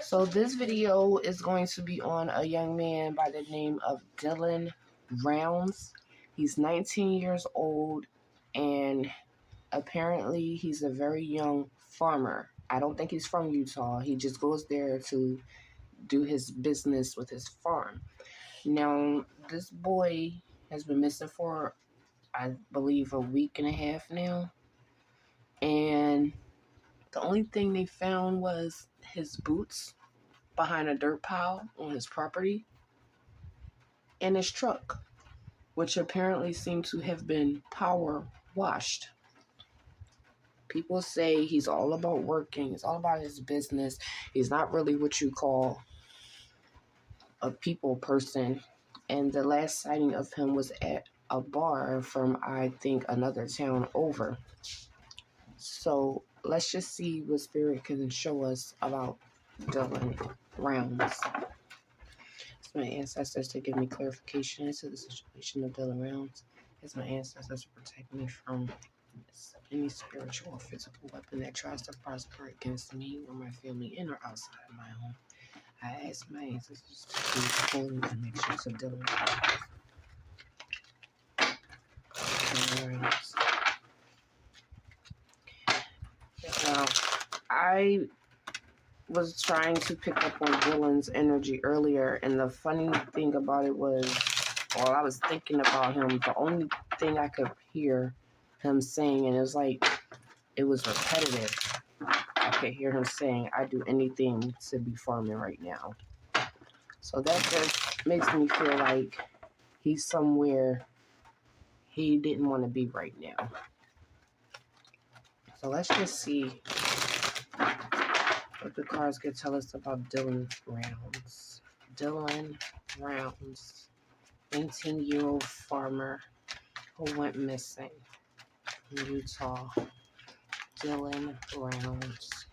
So this video is going to be on a young man by the name of Dylan Rounds. He's 19 years old, and apparently he's a very young farmer. I don't think he's from Utah. He just goes there to do his business with his farm. Now, this boy has been missing for, I believe, a week and a half now. And the only thing they found was his boots behind a dirt pile on his property and his truck, which apparently seemed to have been power washed. People say he's all about working. He's all about his business. He's not really what you call a people person. And the last sighting of him was at a bar from, I think, another town over. So let's just see what Spirit can show us about Dylan Rounds. It's my ancestors to give me clarification into the situation of Dylan Rounds. It's my ancestors to protect me from any spiritual or physical weapon that tries to prosper against me or my family in or outside of my home. I ask my ancestors to please hold the connections of Dylan Rounds. Now, I was trying to pick up on Dylan's energy earlier, and the funny thing about it was, while I was thinking about him, the only thing I could hear him saying, and it was like, it was repetitive. I could hear him saying, "I do anything to be farming right now." So that just makes me feel like he's somewhere he didn't want to be right now. So let's just see what the cards could tell us about Dylan Rounds. Dylan Rounds, 19-year-old farmer who went missing in Utah. Dylan Rounds.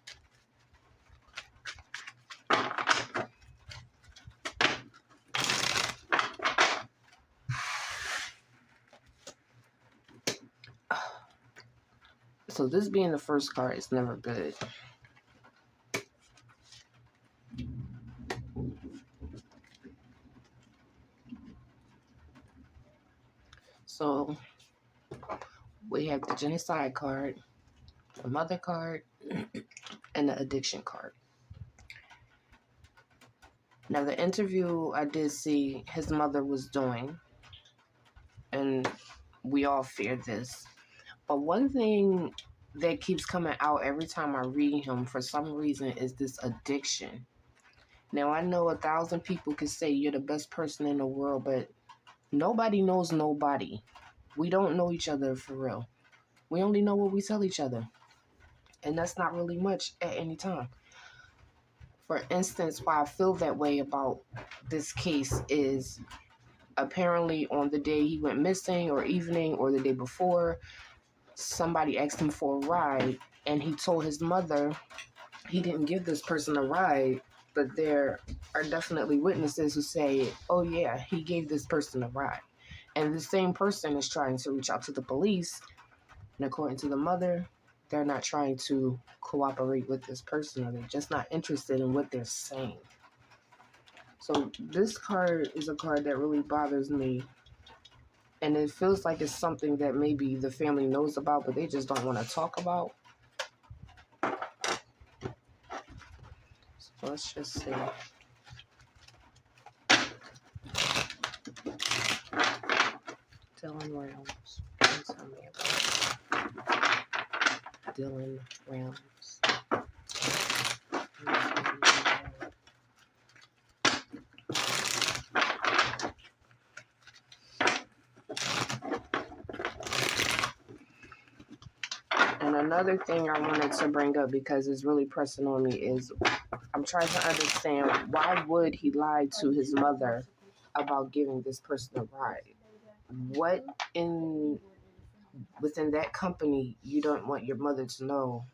So this being the first card is never good. So we have the genocide card, the mother card, and the addiction card. Now the interview I did see his mother was doing, and we all feared this. But one thing that keeps coming out every time I read him for some reason is this addiction. Now I know 1,000 people can say you're the best person in the world, but nobody knows nobody. We don't know each other for real. We only know what we tell each other. And that's not really much at any time. For instance, why I feel that way about this case is apparently on the day he went missing or evening or the day before, somebody asked him for a ride and he told his mother he didn't give this person a ride, but there are definitely witnesses who say, oh yeah, he gave this person a ride. And the same person is trying to reach out to the police, and according to the mother, they're not trying to cooperate with this person, or they're just not interested in what they're saying. So this card is a card that really bothers me, and it feels like it's something that maybe the family knows about, but they just don't want to talk about. So let's just see. Dylan Rounds. Tell me about Dylan Rounds. And another thing I wanted to bring up, because it's really pressing on me, is I'm trying to understand, why would he lie to his mother about giving this person a ride? What within that company you don't want your mother to know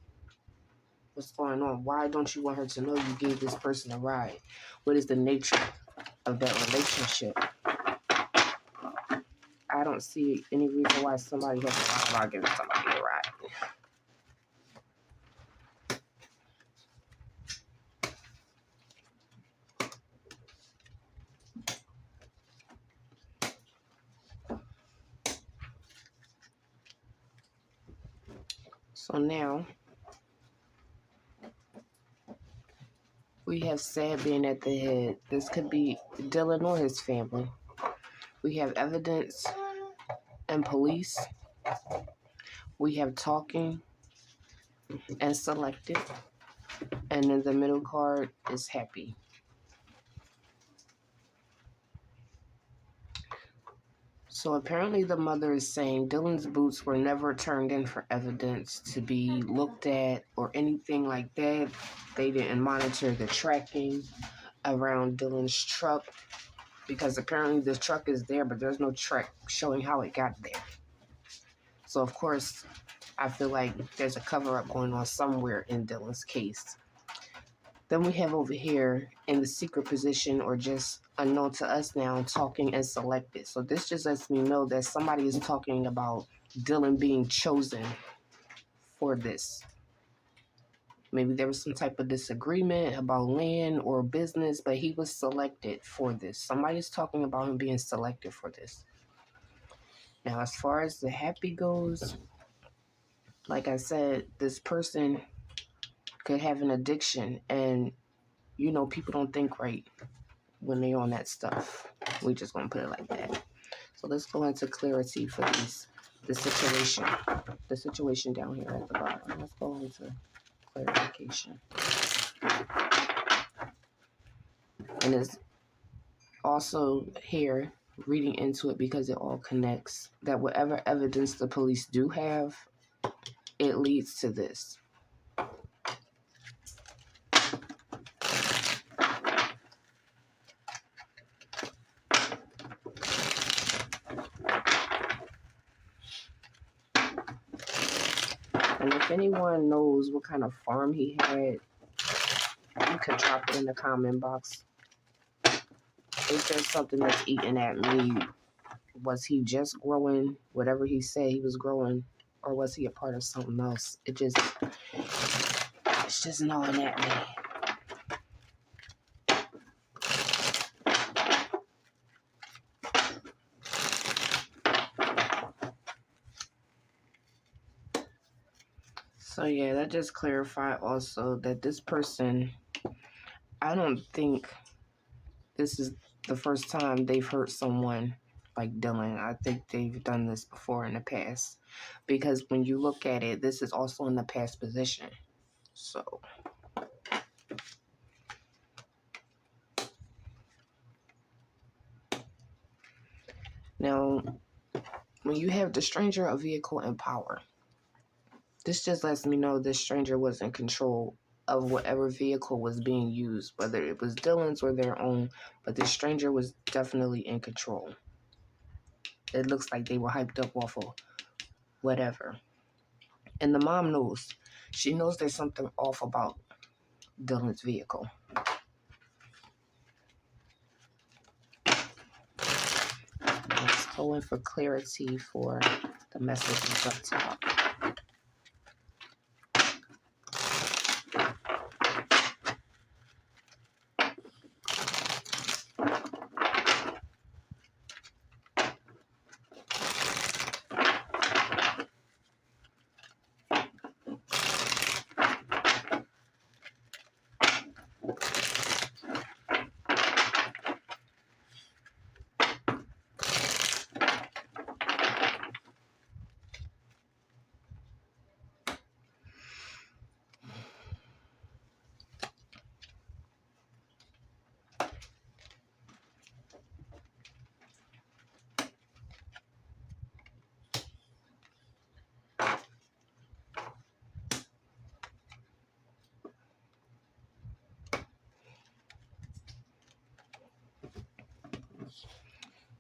what's going on? Why don't you want her to know you gave this person a ride? What is the nature of that relationship? I don't see any reason why somebody has to lie about giving somebody a ride. So now we have Sad being at the head. This could be Dylan or his family. We have evidence and police. We have talking and selected. And then the middle card is happy. So apparently the mother is saying Dylan's boots were never turned in for evidence to be looked at or anything like that. They didn't monitor the tracking around Dylan's truck because apparently this truck is there, but there's no track showing how it got there. So of course, I feel like there's a cover-up going on somewhere in Dylan's case. Then we have over here in the secret position or just unknown to us now, talking and selected. So this just lets me know that somebody is talking about Dylan being chosen for this. Maybe there was some type of disagreement about land or business, but he was selected for this. Somebody's talking about him being selected for this. Now, as far as the happy goes, like I said, this person could have an addiction, and you know, people don't think right when they're on that stuff. We just gonna put it like that. So let's go into clarity for the situation down here at the bottom. Let's go into clarification. And it's also here reading into it because it all connects, that whatever evidence the police do have, it leads to this. And if anyone knows what kind of farm he had, you could drop it in the comment box. If there's something that's eating at me, was he just growing whatever he said he was growing, or was he a part of something else? It's just gnawing at me. So yeah, that just clarified also that this person, I don't think this is the first time they've hurt someone like Dylan. I think they've done this before in the past. Because when you look at it, this is also in the past position. So now, when you have the stranger, a vehicle, and power, this just lets me know this stranger was in control of whatever vehicle was being used, whether it was Dylan's or their own, but this stranger was definitely in control. It looks like they were hyped up off of whatever. And the mom knows. She knows there's something off about Dylan's vehicle. Let's go in for clarity for the messages up top.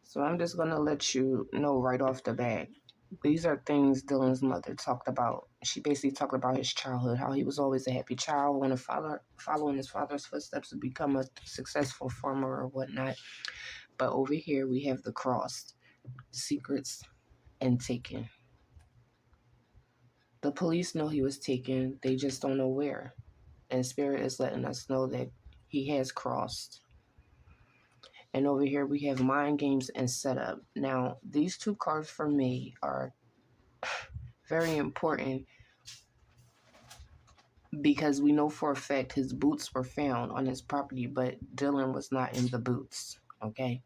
So I'm just going to let you know right off the bat. These are things Dylan's mother talked about. She basically talked about his childhood, how he was always a happy child, when following his father's footsteps to become a successful farmer or whatnot. But over here we have the cross, secrets, and taken. The police know he was taken. They just don't know where. And Spirit is letting us know that he has crossed. And over here we have mind games and setup. Now, these two cards for me are very important because we know for a fact his boots were found on his property, but Dylan was not in the boots. Okay,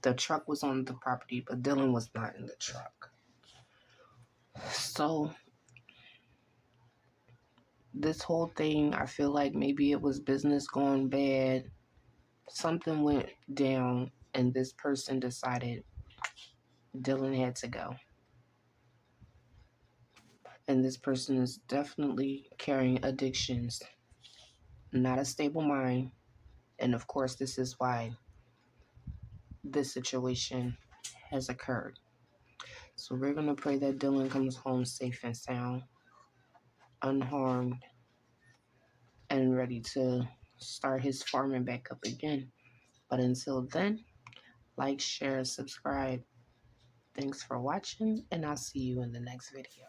the truck was on the property, but Dylan was not in the truck. So this whole thing, I feel like maybe it was business gone bad. Something went down, and this person decided Dylan had to go. And this person is definitely carrying addictions, not a stable mind. And of course, this is why this situation has occurred. So we're going to pray that Dylan comes home safe and sound, unharmed, and ready to start his farming back up again. But until then, like, share, subscribe. Thanks for watching, and I'll see you in the next video.